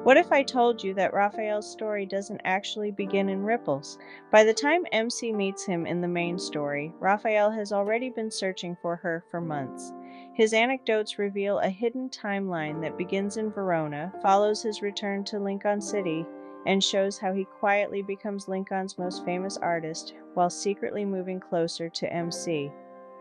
What if I told you that Raphael's story doesn't actually begin in ripples? By the time MC meets him in the main story, Raphael has already been searching for her for months. His anecdotes reveal a hidden timeline that begins in Verona, follows his return to Linkon City, and shows how he quietly becomes Linkon's most famous artist while secretly moving closer to MC.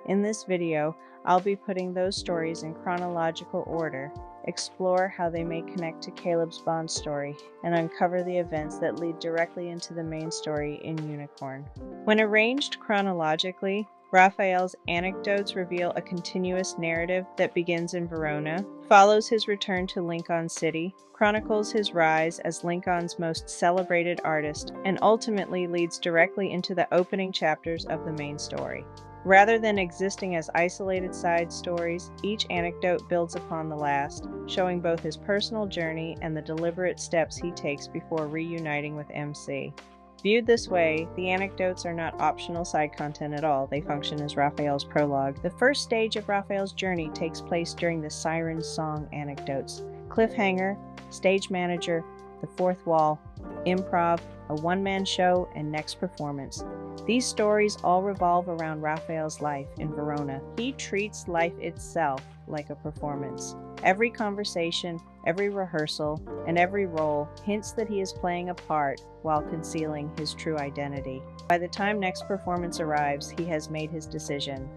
In this video, I'll be putting those stories in chronological order, explore how they may connect to Caleb's Bond story, and uncover the events that lead directly into the main story in Unicorn. When arranged chronologically, Raphael's anecdotes reveal a continuous narrative that begins in Verona, follows his return to Linkon City, chronicles his rise as Linkon's most celebrated artist, and ultimately leads directly into the opening chapters of the main story. Rather than existing as isolated side stories, each anecdote builds upon the last, showing both his personal journey and the deliberate steps he takes before reuniting with MC. Viewed this way, the anecdotes are not optional side content at all. They function as Raphael's prologue. The first stage of Raphael's journey takes place during the Siren Song anecdotes. Cliffhanger, stage manager, the fourth wall, improv, a one-man show, and next performance. These stories all revolve around Raphael's life in Verona. He treats life itself like a performance. Every conversation, every rehearsal, and every role hints that he is playing a part while concealing his true identity. By the time next performance arrives, he has made his decision.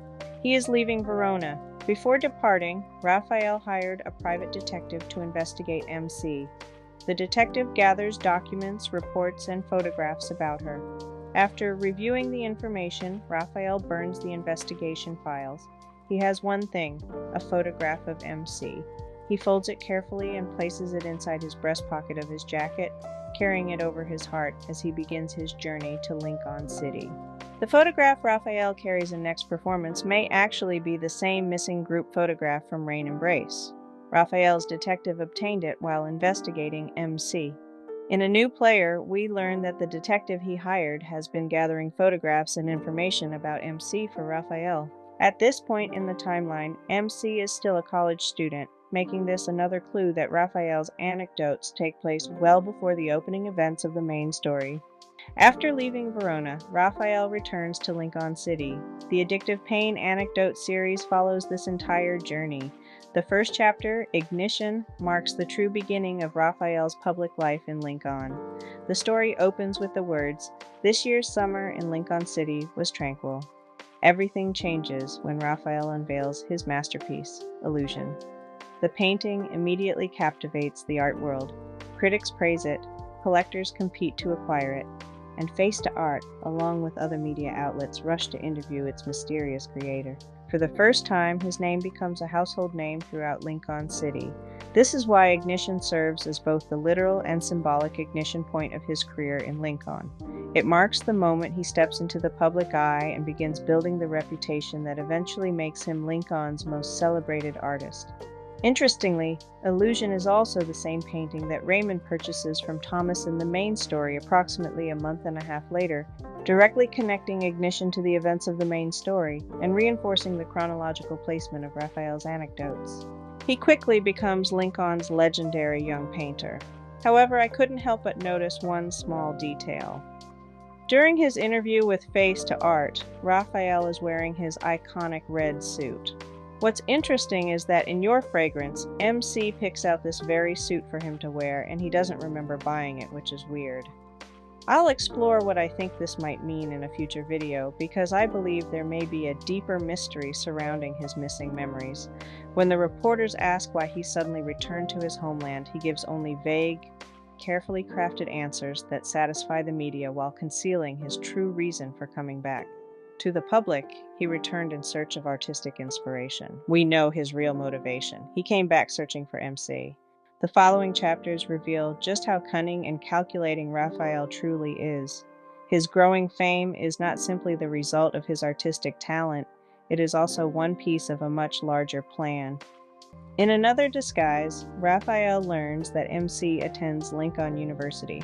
He is leaving Verona. Before departing, Raphael hired a private detective to investigate MC. The detective gathers documents, reports, and photographs about her. After reviewing the information, Raphael burns the investigation files. He has one thing, a photograph of MC. He folds it carefully and places it inside his breast pocket of his jacket, carrying it over his heart as he begins his journey to Linkon City. The photograph Raphael carries in next performance may actually be the same missing group photograph from Rain Embrace. Raphael's detective obtained it while investigating MC. In A New Player, we learn that the detective he hired has been gathering photographs and information about MC for Raphael. At this point in the timeline, MC is still a college student, making this another clue that Raphael's anecdotes take place well before the opening events of the main story. After leaving Verona, Raphael returns to Linkon City. The Addictive Pain anecdote series follows this entire journey. The first chapter, Ignition, marks the true beginning of Raphael's public life in Linkon. The story opens with the words, "This year's summer in Linkon City was tranquil." Everything changes when Raphael unveils his masterpiece, Illusion. The painting immediately captivates the art world. Critics praise it, collectors compete to acquire it, and Face to Art, along with other media outlets, rush to interview its mysterious creator. For the first time, his name becomes a household name throughout Linkon City. This is why Ignition serves as both the literal and symbolic ignition point of his career in Linkon. It marks the moment he steps into the public eye and begins building the reputation that eventually makes him Linkon's most celebrated artist. Interestingly, Illusion is also the same painting that Raymond purchases from Thomas in the main story approximately a month and a half later, directly connecting Ignition to the events of the main story and reinforcing the chronological placement of Raphael's anecdotes. He quickly becomes Linkon's legendary young painter. However, I couldn't help but notice one small detail. During his interview with Face to Art, Raphael is wearing his iconic red suit. What's interesting is that in Your Fragrance, MC picks out this very suit for him to wear, and he doesn't remember buying it, which is weird. I'll explore what I think this might mean in a future video, because I believe there may be a deeper mystery surrounding his missing memories. When the reporters ask why he suddenly returned to his homeland, he gives only vague, carefully crafted answers that satisfy the media while concealing his true reason for coming back. To the public, he returned in search of artistic inspiration. We know his real motivation. He came back searching for MC. The following chapters reveal just how cunning and calculating Raphael truly is. His growing fame is not simply the result of his artistic talent, it is also one piece of a much larger plan. In another disguise, Raphael learns that MC attends Linkon University.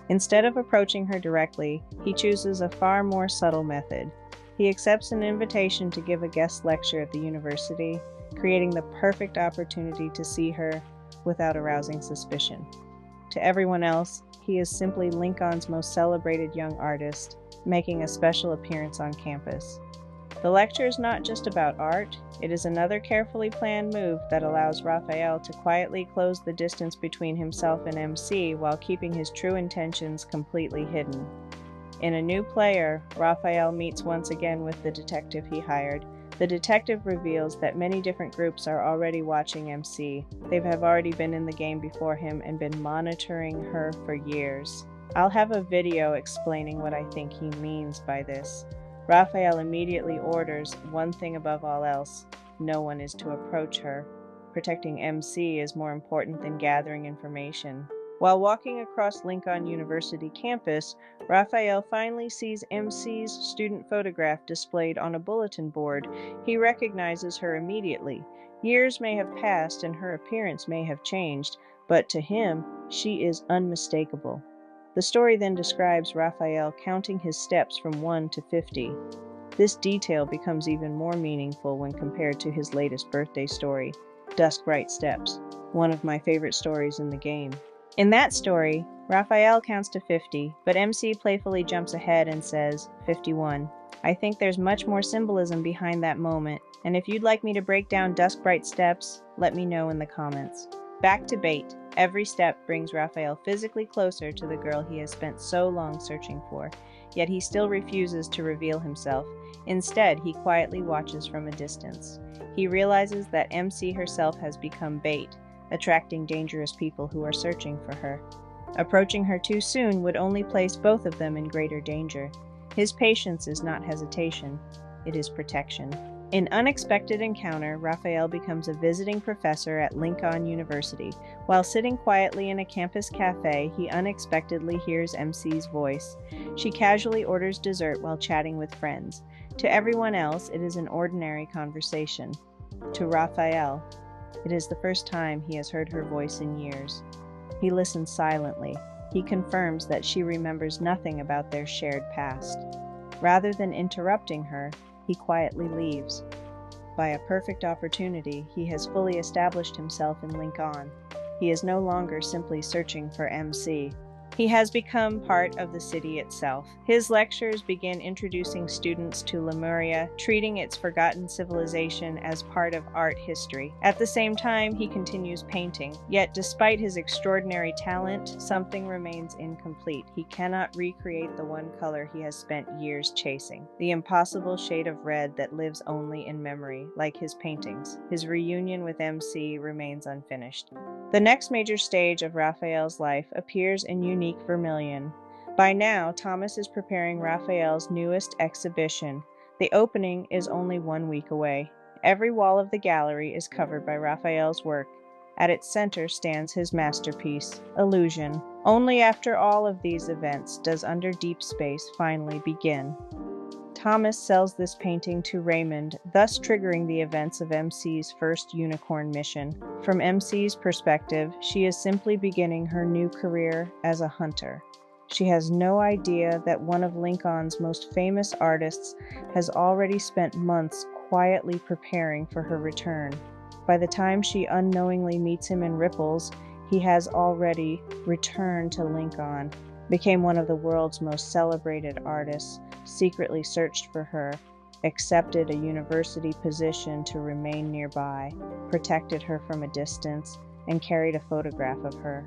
Instead of approaching her directly, he chooses a far more subtle method. He accepts an invitation to give a guest lecture at the university, creating the perfect opportunity to see her without arousing suspicion. To everyone else, he is simply Linkon's most celebrated young artist, making a special appearance on campus. The lecture is not just about art, it is another carefully planned move that allows Rafayel to quietly close the distance between himself and MC while keeping his true intentions completely hidden. In A New Player, Rafayel meets once again with the detective he hired. The detective reveals that many different groups are already watching MC. They have already been in the game before him and been monitoring her for years. I'll have a video explaining what I think he means by this. Rafayel immediately orders one thing above all else: no one is to approach her. Protecting MC is more important than gathering information. While walking across Linkon University campus, Rafayel finally sees MC's student photograph displayed on a bulletin board. He recognizes her immediately. Years may have passed and her appearance may have changed, but to him, she is unmistakable. The story then describes Rafayel counting his steps from 1 to 50. This detail becomes even more meaningful when compared to his latest birthday story, Dusk Bright Steps, one of my favorite stories in the game. In that story, Rafayel counts to 50, but MC playfully jumps ahead and says, 51. I think there's much more symbolism behind that moment, and if you'd like me to break down Dusk Bright Steps, let me know in the comments. Back to bait. Every step brings Rafayel physically closer to the girl he has spent so long searching for, yet he still refuses to reveal himself. Instead, he quietly watches from a distance. He realizes that MC herself has become bait, attracting dangerous people who are searching for her. Approaching her too soon would only place both of them in greater danger. His patience is not hesitation, it is protection. In Unexpected Encounter, Rafayel becomes a visiting professor at Linkon University. While sitting quietly in a campus cafe, he unexpectedly hears MC's voice. She casually orders dessert while chatting with friends. To everyone else, it is an ordinary conversation. To Rafayel, it is the first time he has heard her voice in years. He listens silently. He confirms that she remembers nothing about their shared past. Rather than interrupting her, he quietly leaves. By a perfect opportunity, he has fully established himself in Linkon. He is no longer simply searching for MC. He has become part of the city itself. His lectures begin introducing students to Lemuria, treating its forgotten civilization as part of art history. At the same time, he continues painting. Yet, despite his extraordinary talent, something remains incomplete. He cannot recreate the one color he has spent years chasing, the impossible shade of red that lives only in memory, like his paintings. His reunion with MC remains unfinished. The next major stage of Rafayel's life appears in Unique Vermillion. By now, Thomas is preparing Rafayel's newest exhibition. The opening is only 1 week away. Every wall of the gallery is covered by Rafayel's work. At its center stands his masterpiece, Illusion. Only after all of these events does Under Deep Space finally begin. Thomas sells this painting to Raymond, thus triggering the events of MC's first unicorn mission. From MC's perspective, she is simply beginning her new career as a hunter. She has no idea that one of Linkon's most famous artists has already spent months quietly preparing for her return. By the time she unknowingly meets him in Ripples, he has already returned to Linkon, became one of the world's most celebrated artists, secretly searched for her, accepted a university position to remain nearby, protected her from a distance, and carried a photograph of her.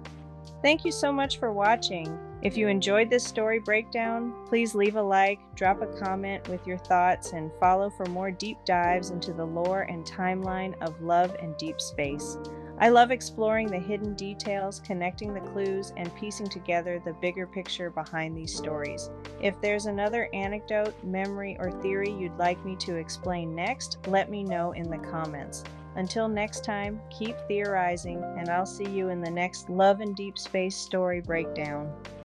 Thank you so much for watching. If you enjoyed this story breakdown, please leave a like, drop a comment with your thoughts, and follow for more deep dives into the lore and timeline of Love and Deep Space. I love exploring the hidden details, connecting the clues, and piecing together the bigger picture behind these stories. If there's another anecdote, memory, or theory you'd like me to explain next, let me know in the comments. Until next time, keep theorizing, and I'll see you in the next Love and Deep Space story breakdown.